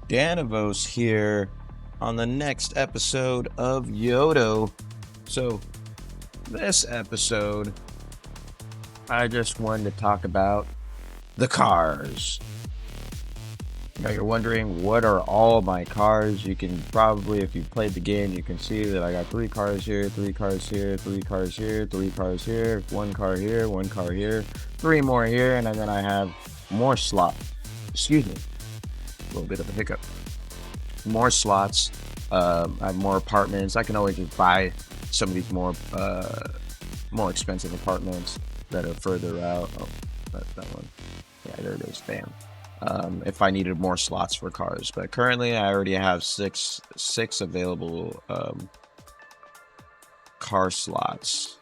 Danavos here on the next episode of Y.O.D.O. So, this episode, I just wanted to talk about the cars. Now you're wondering, what are all my cars? You can probably, if you've played the game, you can see that I got 3 cars here, 3 cars here, 3 cars here, 3 cars here, 1 car here, 1 car here, 3 more here, and then I have more slots. Excuse me, a little bit of a hiccup. More slots. I have more apartments. I can always just buy some of these more expensive apartments that are further out. Oh, that's that one. Yeah, there it is. Bam. If I needed more slots for cars, but currently I already have six available car slots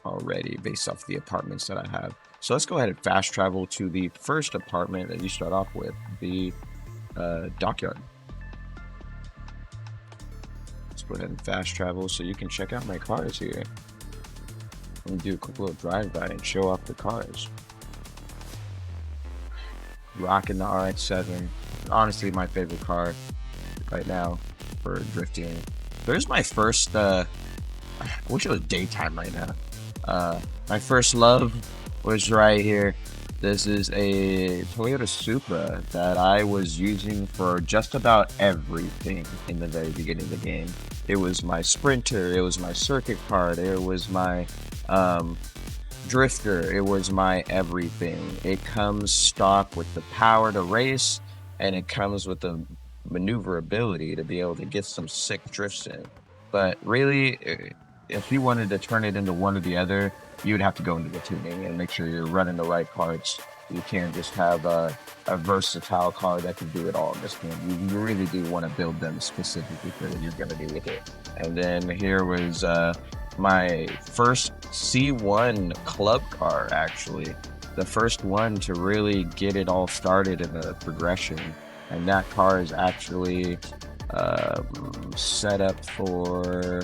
already based off the apartments that I have. So let's go ahead and fast travel to the first apartment that you start off with, the dockyard. Let's go ahead and fast travel so you can check out my cars here. Let me do a quick little drive-by and show off the cars. Rocking the RX-7. Honestly, my favorite car right now for drifting. There's my first, I wish it was daytime right now. My first love was right here. This is a Toyota Supra that I was using for just about everything in the very beginning of the game. It was my sprinter, it was my circuit card, it was my drifter, it was my everything. It comes stock with the power to race, and it comes with the maneuverability to be able to get some sick drifts in. But really, if you wanted to turn it into one or the other, you'd have to go into the tuning and make sure you're running the right parts. You can't just have a versatile car that can do it all in this game. You really do want to build them specifically for what you're going to do with it. And then here was my first C1 club car, actually. The first one to really get it all started in the progression. And that car is actually set up for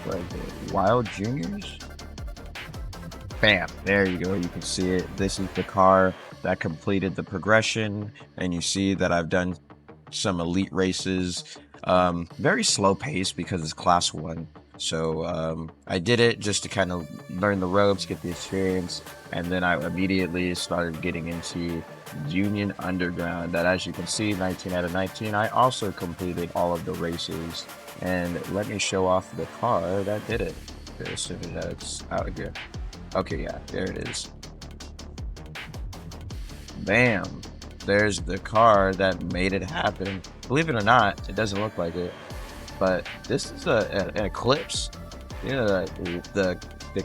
Y.O.D.O Juniors? Bam, there you go, you can see it. This is the car that completed the progression, and you see that I've done some elite races. Very slow pace because it's class 1. So I did it just to kind of learn the ropes, get the experience, and then I immediately started getting into Union Underground. That, as you can see, 19 out of 19. I also completed all of the races, and let me show off the car that did it as soon as it's out here. Okay, yeah, there it is. Bam. There's the car that made it happen. Believe it or not, it doesn't look like it, but this is an Eclipse. You know, the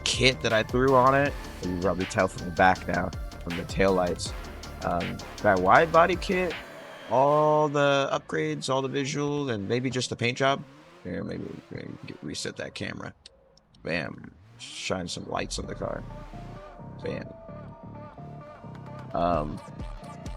kit that I threw on it, you can probably tell from the back now, from the taillights. That wide body kit, all the upgrades, all the visuals, and maybe just the paint job. Here, maybe reset that camera. Bam. Shine some lights on the car. Bam.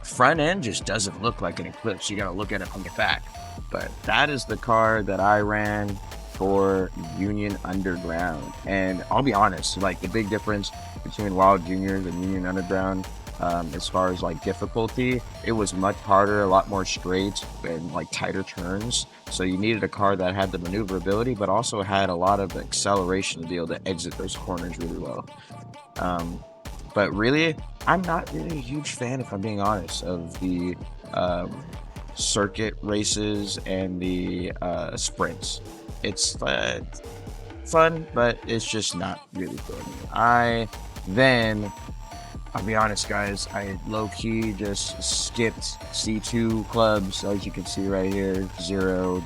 Front end just doesn't look like an Eclipse. You gotta look at it from the back. But that is the car that I ran for Union Underground. And I'll be honest, like, the big difference between Y.O.D Juniors and Union Underground, as far as like difficulty, it was much harder, a lot more straight and like tighter turns. So you needed a car that had the maneuverability, but also had a lot of acceleration to be able to exit those corners really well. But really, I'm not really a huge fan, if I'm being honest, of the circuit races and the sprints. It's fun, but it's just not really for me. I'll be honest, guys, I low-key just skipped C2 clubs, as you can see right here. Zero,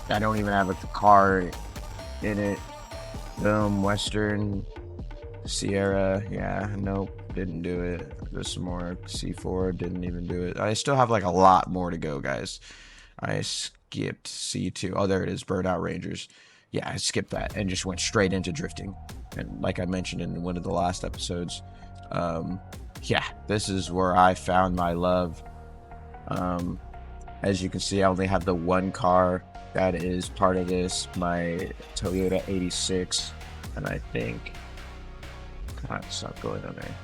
I don't even have a car in it. Boom, Western, Sierra, yeah, nope, didn't do it. There's some more C4, didn't even do it. I still have like a lot more to go, guys. I skipped C2. Oh, there it is, Burnout Rangers. Yeah, I skipped that and just went straight into drifting. And like I mentioned in one of the last episodes, yeah, this is where I found my love. As you can see, I only have the one car that is part of this, my Toyota 86, and I think, God, stop going on there.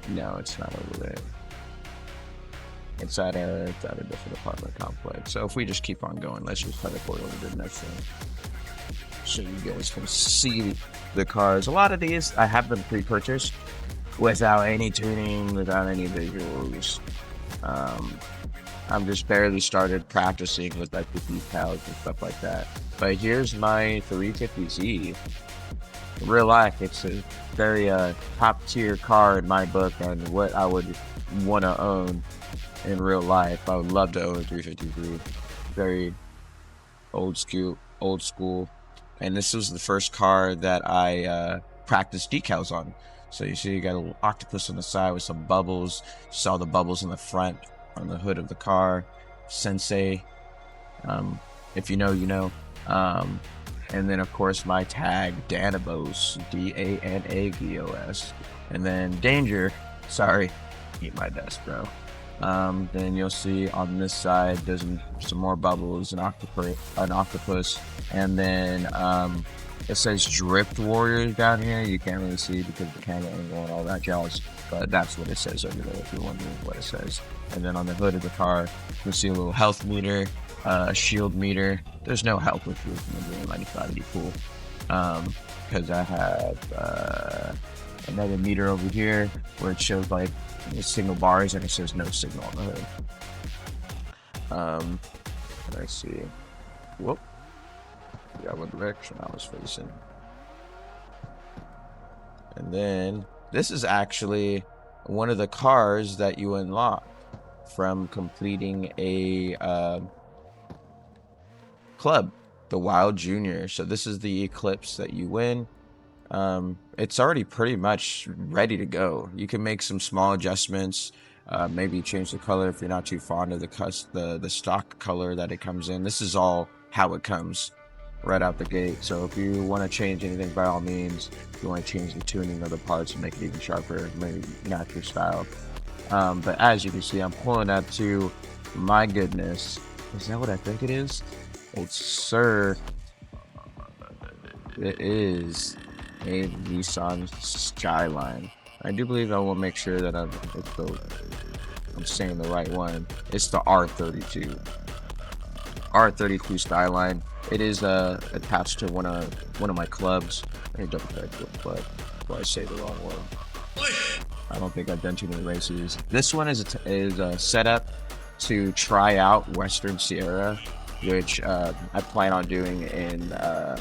No, it's not over there. It's at a different apartment complex. So if we just keep on going, let's just teleport over to the next one, so you guys can see the cars. A lot of these I have them pre-purchased without any tuning, without any visuals. I'm just barely started practicing with like the decals and stuff like that. But here's my 350Z. In real life, it's a very top tier car in my book, and what I would want to own in real life. I would love to own a 353. Very old school. And this was the first car that I practiced decals on. So you see, you got a little octopus on the side with some bubbles. You saw the bubbles in the front on the hood of the car. Sensei. If you know, you know. And then, of course, my tag, Danabos, Danavos. And then Danger, sorry, eat my dust, bro. Then you'll see on this side, there's some more bubbles, an octopus, and then it says Drift Warriors down here. You can't really see because the camera angle and all that jazz, but that's what it says over there if you're wondering what it says. And then on the hood of the car, you'll see a little health meter, a shield meter. There's no health with this, and I thought it'd be cool because I have another meter over here where it shows like single bars and it says no signal on the hood. Let's see. Whoop. Yeah, what direction I was facing. And then this is actually one of the cars that you unlock from completing a club, the Wild Junior. So this is the Eclipse that you win. It's already pretty much ready to go. You can make some small adjustments, maybe change the color if you're not too fond of the stock color that it comes in. This is all how it comes right out the gate. So if you want to change anything, by all means. If you want to change the tuning of the parts and make it even sharper, maybe not your style. But as you can see, I'm pulling up to, my goodness, is that what I think it is? It's Sir. It is a Nissan Skyline. I do believe I will make sure that I'm saying the right one. It's the R32. R32 Skyline. It is attached to one of my clubs. Let me double check what club before I say the wrong one. I don't think I've done too many races. This one is set up to try out Western Sierra, which I plan on doing in a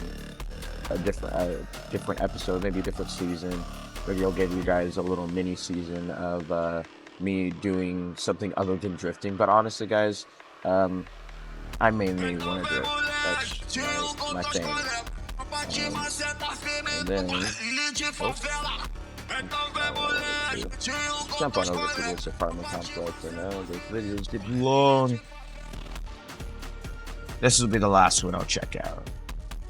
different episode, maybe a different season. Maybe I'll give you guys a little mini season of me doing something other than drifting. But honestly, guys, I mainly want to drift. That's my thing. And then, jump on over to this apartment complex. I know this video is getting long. This will be the last one I'll check out.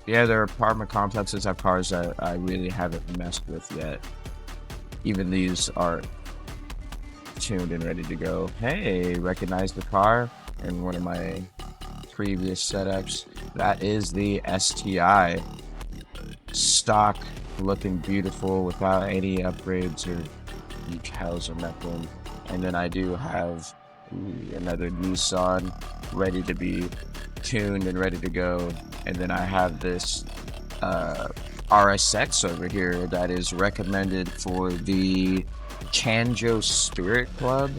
Yeah, their apartment complexes have cars that I really haven't messed with yet. Even these are tuned and ready to go. Hey, recognize the car in one of my previous setups. That is the STI. Stock, looking beautiful without any upgrades or decals or nothing. And then I do have another Nissan ready to be tuned and ready to go. And then I have this RSX over here that is recommended for the Chanjo Spirit Club.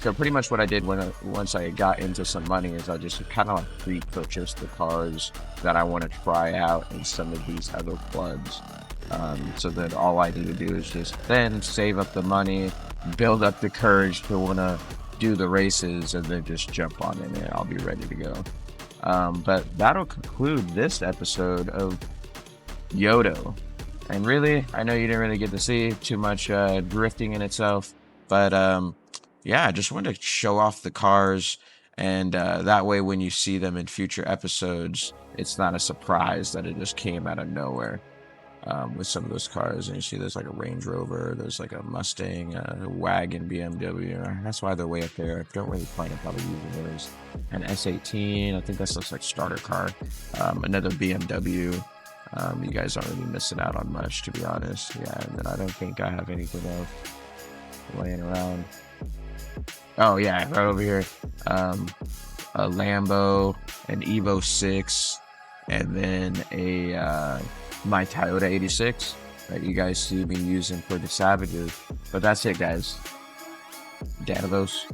So pretty much what I did once I got into some money is I just kind of like pre-purchased the cars that I want to try out in some of these other clubs. So that all I need to do is just then save up the money, build up the courage to want to do the races, and then just jump on in and I'll be ready to go. But that'll conclude this episode of Y.O.D.O. And really, I know you didn't really get to see too much drifting in itself, but yeah, I just wanted to show off the cars, and that way when you see them in future episodes, it's not a surprise that it just came out of nowhere. With some of those cars, and you see there's like a Range Rover, there's like a Mustang, a wagon, BMW. That's why they're way up there. I don't really plan on probably using those. An S18, I think that looks like starter car. Another BMW. You guys aren't really missing out on much, to be honest. Yeah, and then I don't think I have anything else laying around. Oh yeah, right over here. Um, a Lambo, an Evo 6, and then a my Toyota 86 that you guys see me using for the Savages. But that's it, guys. Database.